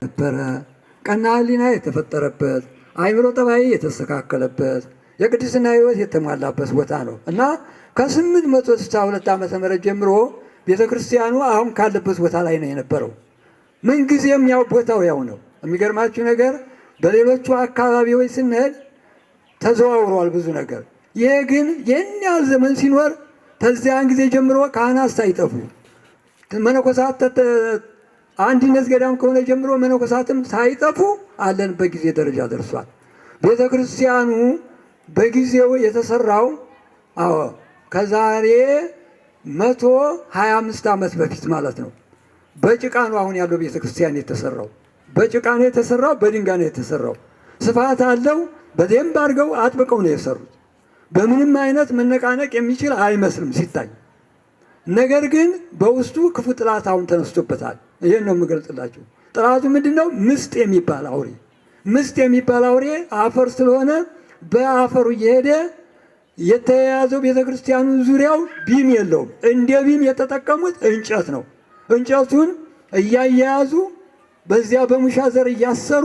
ያከበረ ቀና ሕሊና የተፈጠረበት አእምሮ ጠባይ የተስተካከለበት የቅድስና ሕይወት የተሟላበት ቦታ ነው እና ከ862 ዓመተ ምህረት ጀምሮ ቤተ ክርስቲያኑ አሁን ካለበት ቦታ ላይ ነው የነበረው። ምንጊዜም ያው ቦታው ያው ነው። የሚገርማችሁ ነገር በሌሎቹ አካባቢዎች ስንሄድ ተዘዋውሯል ብዙ ነገር። ይሄ ግን ይህን ያህል ዘመን ሲኖር ከዚያን ጊዜ ጀምሮ ካህናት ሳይጠፉ መነኮሳት አንድነት ገዳም ከሆነ ጀምሮ መነኮሳትም ሳይጠፉ አለንበት ጊዜ ደረጃ ደርሷል። ቤተ ክርስቲያኑ በጊዜው የተሰራው ከዛሬ 125 ዓመት በፊት ማለት ነው። በጭቃ ነው አሁን ያለው ቤተ ክርስቲያን የተሰራው። በጭቃ ነው የተሰራው፣ በድንጋይ ነው የተሰራው። ስፋት አለው። በደንብ አድርገው አጥብቀው ነው የሰሩት። በምንም አይነት መነቃነቅ የሚችል አይመስልም ሲታይ። ነገር ግን በውስጡ ክፉ ጥላት አሁን ተነስቶበታል። ይሄን ነው የምገልጽላችሁ። ጥላቱ ምንድነው? ምስጥ የሚባል አውሬ። ምስጥ የሚባል አውሬ አፈር ስለሆነ በአፈሩ እየሄደ የተያያዘው ቤተክርስቲያኑን ዙሪያው ቢም የለውም። እንደ ቢም የተጠቀሙት እንጨት ነው። እንጨቱን እያያያዙ በዚያ በሙሻ ዘር እያሰሩ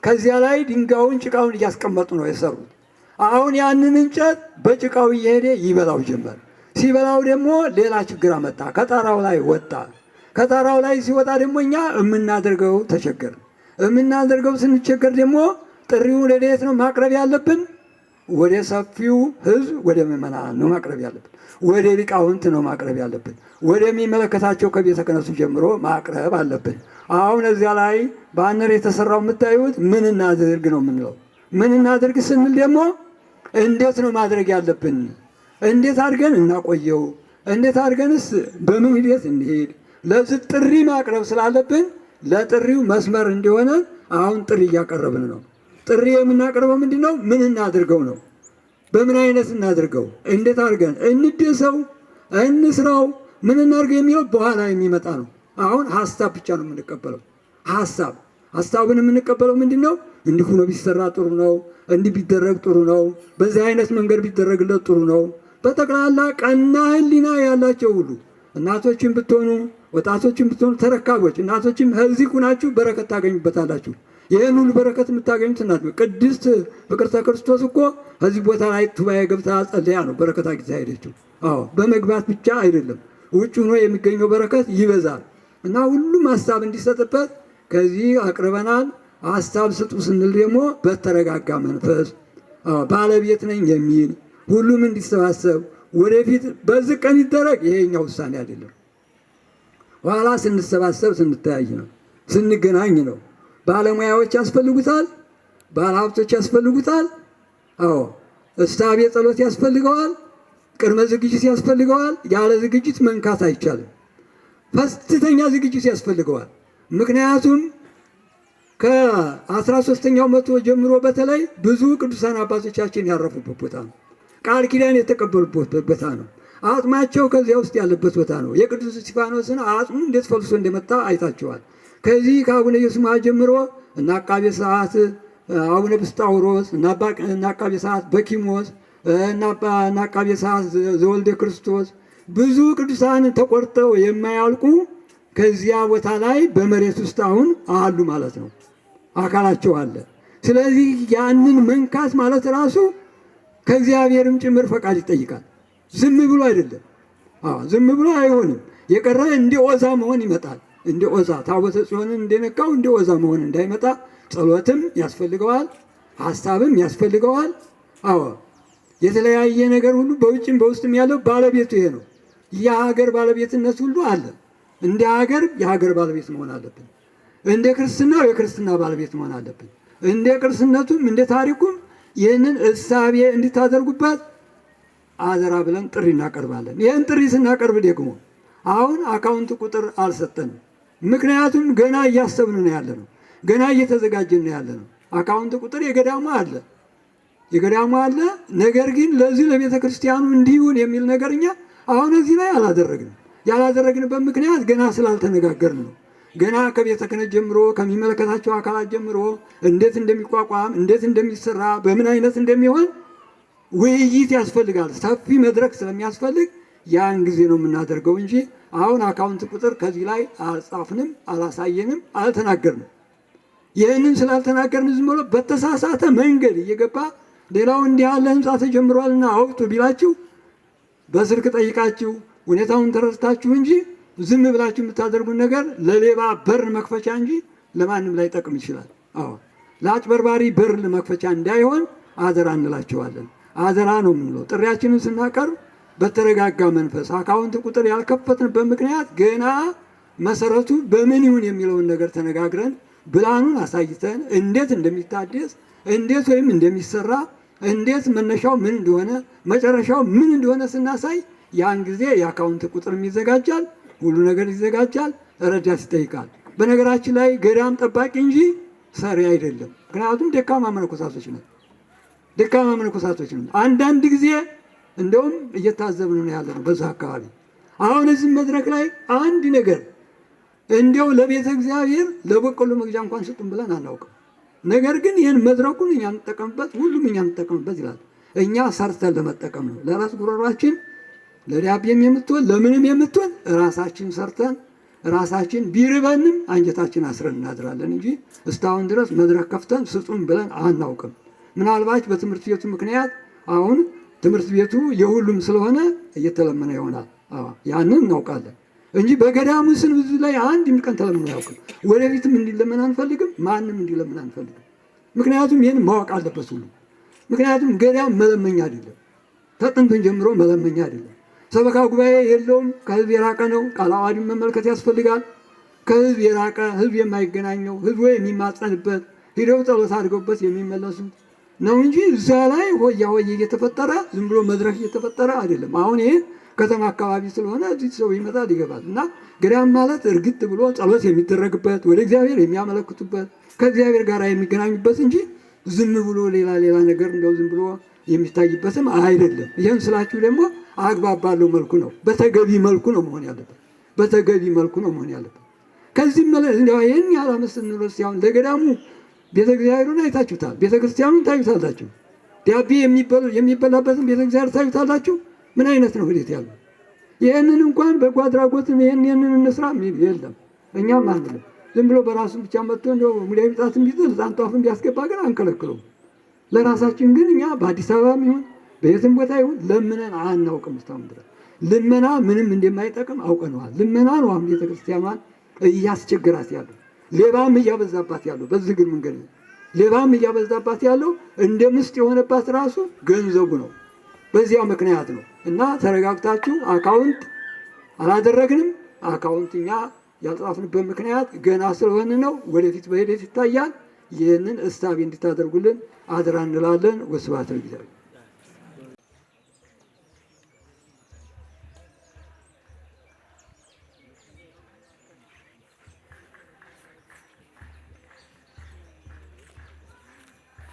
ከዚያ ላይ ድንጋዩን ጭቃውን እያስቀመጡ ነው የሰሩት። አሁን ያንን እንጨት በጭቃው እየሄደ ይበላው ጀመር። ሲበላው ደግሞ ሌላ ችግር አመጣ። ከጣራው ላይ ወጣ። ከጣራው ላይ ሲወጣ ደግሞ እኛ የምናደርገው ተቸገር። የምናደርገው ስንቸገር ደግሞ ጥሪውን ወዴት ነው ማቅረብ ያለብን? ወደ ሰፊው ሕዝብ ወደ ምዕመናን ነው ማቅረብ ያለብን። ወደ ሊቃውንት ነው ማቅረብ ያለብን። ወደሚመለከታቸው ከቤተ ክህነቱ ጀምሮ ማቅረብ አለብን። አሁን እዚያ ላይ ባነር የተሰራው የምታዩት ምን እናድርግ ነው የምንለው። ምን እናድርግ ስንል ደግሞ እንዴት ነው ማድረግ ያለብን? እንዴት አድርገን እናቆየው? እንዴት አድርገንስ በምን ሂደት እንሄድ? ለዚህ ጥሪ ማቅረብ ስላለብን ለጥሪው መስመር እንዲሆነ አሁን ጥሪ እያቀረብን ነው። ጥሪ የምናቀርበው ምንድን ነው? ምን እናድርገው ነው። በምን አይነት እናድርገው? እንዴት አድርገን እንደሰው እንስራው? ምን እናድርገው የሚለው በኋላ የሚመጣ ነው። አሁን ሀሳብ ብቻ ነው የምንቀበለው። ሀሳቡን የምንቀበለው ምንድን ነው? እንዲህ ሆኖ ቢሰራ ጥሩ ነው፣ እንዲህ ቢደረግ ጥሩ ነው፣ በዚህ አይነት መንገድ ቢደረግለት ጥሩ ነው። በጠቅላላ ቀና ሕሊና ያላቸው ሁሉ እናቶችን ብትሆኑ ወጣቶችን ብትሆኑ ተረካቦች እናቶችም ከዚህ ሁናችሁ በረከት ታገኙበታላችሁ። ይህን ሁሉ በረከት የምታገኙት እናት ቅድስት ፍቅርተ ክርስቶስ እኮ ከዚህ ቦታ ላይ ቱባኤ ገብታ ጸልያ ነው በረከት አግኝታ ሄደችው። በመግባት ብቻ አይደለም፣ ውጭ ሆኖ የሚገኘው በረከት ይበዛል እና ሁሉም ሀሳብ እንዲሰጥበት ከዚህ አቅርበናል። ሀሳብ ስጡ ስንል ደግሞ በተረጋጋ መንፈስ ባለቤት ነኝ የሚል ሁሉም እንዲሰባሰብ ወደፊት በዚህ ቀን ይደረግ ይሄኛ ውሳኔ አይደለም። ኋላ ስንሰባሰብ ስንተያይ ነው፣ ስንገናኝ ነው። ባለሙያዎች ያስፈልጉታል፣ ባለሀብቶች ያስፈልጉታል። እሳቤ ጸሎት ያስፈልገዋል፣ ቅድመ ዝግጅት ያስፈልገዋል። ያለ ዝግጅት መንካት አይቻልም። ከፍተኛ ዝግጅት ያስፈልገዋል። ምክንያቱም ከ13ኛው መቶ ጀምሮ በተለይ ብዙ ቅዱሳን አባቶቻችን ያረፉበት ቦታ ነው። ቃል ኪዳን የተቀበሉበት ቦታ ነው። አጽማቸው ከዚያ ውስጥ ያለበት ቦታ ነው። የቅዱስ እስጢፋኖስን አጽሙ እንዴት ፈልሶ እንደመጣ አይታቸዋል። ከዚህ ከአቡነ ዮስማ ጀምሮ እና አቃቤ ሰዓት አቡነ ብስጣውሮስ እና አቃቤ ሰዓት በኪሞስ እና አቃቤ ሰዓት ዘወልደ ክርስቶስ ብዙ ቅዱሳን ተቆርጠው የማያልቁ ከዚያ ቦታ ላይ በመሬት ውስጥ አሁን አሉ ማለት ነው። አካላቸው አለ። ስለዚህ ያንን መንካት ማለት ራሱ ከእግዚአብሔርም ጭምር ፈቃድ ይጠይቃል። ዝም ብሎ አይደለም። ዝም ብሎ አይሆንም። የቀረ እንደ ኦዛ መሆን ይመጣል። እንደ ኦዛ ታቦተ ጽዮንን እንደነካው እንደ ኦዛ መሆን እንዳይመጣ ጸሎትም ያስፈልገዋል፣ ሀሳብም ያስፈልገዋል። የተለያየ ነገር ሁሉ በውጭም በውስጥም ያለው ባለቤቱ ይሄ ነው። የሀገር ባለቤትነት ሁሉ አለ። እንደ ሀገር የሀገር ባለቤት መሆን አለብን። እንደ ክርስትናው የክርስትና ባለቤት መሆን አለብን። እንደ ቅርስነቱም እንደ ታሪኩም ይህንን እሳቤ እንድታደርጉበት አደራ ብለን ጥሪ እናቀርባለን። ይህን ጥሪ ስናቀርብ ደግሞ አሁን አካውንት ቁጥር አልሰጠንም። ምክንያቱም ገና እያሰብን ነው ያለ ነው። ገና እየተዘጋጀን ነው ያለ ነው። አካውንት ቁጥር የገዳሙ አለ። ነገር ግን ለዚህ ለቤተ ክርስቲያኑ እንዲሁን የሚል ነገር እኛ አሁን እዚህ ላይ አላደረግንም። ያላደረግንበት ምክንያት ገና ስላልተነጋገርን ነው። ገና ከቤተ ክህነት ጀምሮ ከሚመለከታቸው አካላት ጀምሮ እንዴት እንደሚቋቋም እንዴት እንደሚሰራ በምን አይነት እንደሚሆን ውይይት ያስፈልጋል። ሰፊ መድረክ ስለሚያስፈልግ ያን ጊዜ ነው የምናደርገው እንጂ አሁን አካውንት ቁጥር ከዚህ ላይ አልጻፍንም፣ አላሳየንም፣ አልተናገርንም። ይህንን ስላልተናገርን ዝም ብሎ በተሳሳተ መንገድ እየገባ ሌላው እንዲህ ያለ ህንፃ ተጀምሯልና አውጡ ቢላችሁ በስልክ ጠይቃችሁ ሁኔታውን ተረድታችሁ እንጂ ዝም ብላችሁ የምታደርጉት ነገር ለሌባ በር መክፈቻ እንጂ ለማንም ላይ ጠቅም ይችላል። አዎ ለአጭበርባሪ በር መክፈቻ እንዳይሆን አደራ እንላችኋለን። አደራ ነው የምንለው። ጥሪያችንን ስናቀርብ በተረጋጋ መንፈስ አካውንት ቁጥር ያልከፈትንበት ምክንያት ገና መሰረቱ በምን ይሁን የሚለውን ነገር ተነጋግረን ብላኑን አሳይተን እንዴት እንደሚታደስ እንዴት ወይም እንደሚሰራ እንዴት መነሻው ምን እንደሆነ መጨረሻው ምን እንደሆነ ስናሳይ ያን ጊዜ የአካውንት ቁጥርም ይዘጋጃል፣ ሁሉ ነገር ይዘጋጃል፣ ረዳት ይጠይቃል። በነገራችን ላይ ገዳም ጠባቂ እንጂ ሰሪ አይደለም። ምክንያቱም ደካማ መነኮሳቶች ነን፣ ደካማ መነኮሳቶች ነን። አንዳንድ ጊዜ እንደውም እየታዘብን ነው ያለነው በዛ አካባቢ። አሁን እዚህ መድረክ ላይ አንድ ነገር እንዲያው ለቤተ እግዚአብሔር ለበቆሎ መግዣ እንኳን ስጡን ብለን አናውቅም። ነገር ግን ይህን መድረኩን እኛ እንጠቀምበት፣ ሁሉም እኛ እንጠቀምበት ይላል። እኛ ሰርተን ለመጠቀም ነው። ለራስ ጉሮሯችን ለዳቤም የምትሆን ለምንም የምትሆን ራሳችን ሰርተን ራሳችን ቢርበንም አንጀታችን አስረን እናድራለን እንጂ እስካሁን ድረስ መድረክ ከፍተን ስጡን ብለን አናውቅም። ምናልባት በትምህርት ቤቱ ምክንያት አሁን ትምህርት ቤቱ የሁሉም ስለሆነ እየተለመነ ይሆናል። ያንን እናውቃለን እንጂ በገዳሙ ስን ብዙ ላይ አንድም ቀን ተለምኖ አያውቅም። ወደፊትም እንዲለመን አንፈልግም፣ ማንም እንዲለመን አንፈልግም። ምክንያቱም ይህን ማወቅ አለበት ሁሉ። ምክንያቱም ገዳም መለመኛ አይደለም፣ ተጥንትን ጀምሮ መለመኛ አይደለም። ሰበካ ጉባኤ የለውም፣ ከህዝብ የራቀ ነው። ቃለ ዓዋዲን መመልከት ያስፈልጋል። ከህዝብ የራቀ ህዝብ የማይገናኘው ህዝቡ የሚማጸንበት ሂደው ጸሎት አድርገውበት የሚመለሱት ነው እንጂ እዛ ላይ ሆያ ሆዬ እየተፈጠረ ዝም ብሎ መድረክ እየተፈጠረ አይደለም። አሁን ይሄ ከተማ አካባቢ ስለሆነ እዚህ ሰው ይመጣል ይገባል። እና ገዳም ማለት እርግጥ ብሎ ጸሎት የሚደረግበት ወደ እግዚአብሔር የሚያመለክቱበት ከእግዚአብሔር ጋር የሚገናኙበት እንጂ ዝም ብሎ ሌላ ነገር እንደው ዝም ብሎ የሚታይበትም አይደለም። ይህን ስላችሁ ደግሞ አግባብ ባለው መልኩ ነው፣ በተገቢ መልኩ ነው መሆን ያለበት፣ በተገቢ መልኩ ነው መሆን ያለበት። ከዚህም እንደው ይህን ያላመስል ነው ሲያውን ለገዳሙ ቤተ እግዚአብሔሩን አይታችሁታል፣ ቤተ ክርስቲያኑን ታዩታላችሁ፣ ዳቤ የሚበላበትን ቤተ እግዚአብሔር ታዩታላችሁ። ምን አይነት ነው ሂደት ያለው? ይህንን እንኳን በጎ አድራጎትም ይህንን እንስራ የሚል የለም። እኛም አንልም። ዝም ብሎ በራሱ ብቻ መጥቶ እንደው ሙዳይ ቢጣትም ቢጥል ዛንጧፍም ቢያስገባ ግን አንከለክለውም። ለራሳችን ግን እኛ በአዲስ አበባም ይሁን በየትም ቦታ ይሁን ለምነን አናውቅም። እስካሁን ድረስ ልመና ምንም እንደማይጠቅም አውቀነዋል። ልመና ነው አሁን ቤተክርስቲያኗን እያስቸገራት ያለው፣ ሌባም እያበዛባት ያለው፣ በዚህ ግን መንገድ ነው ሌባም እያበዛባት ያለው። እንደ ምስጥ የሆነባት ራሱ ገንዘቡ ነው። በዚያ ምክንያት ነው። እና ተረጋግታችሁ አካውንት አላደረግንም። አካውንት እኛ ያልጻፍንበት ምክንያት ገና ስለሆነ ነው። ወደፊት በሂደት ይታያል። ይህንን እሳቤ እንድታደርጉልን አደራ እንላለን። ወስብሐት ለእግዚአብሔር።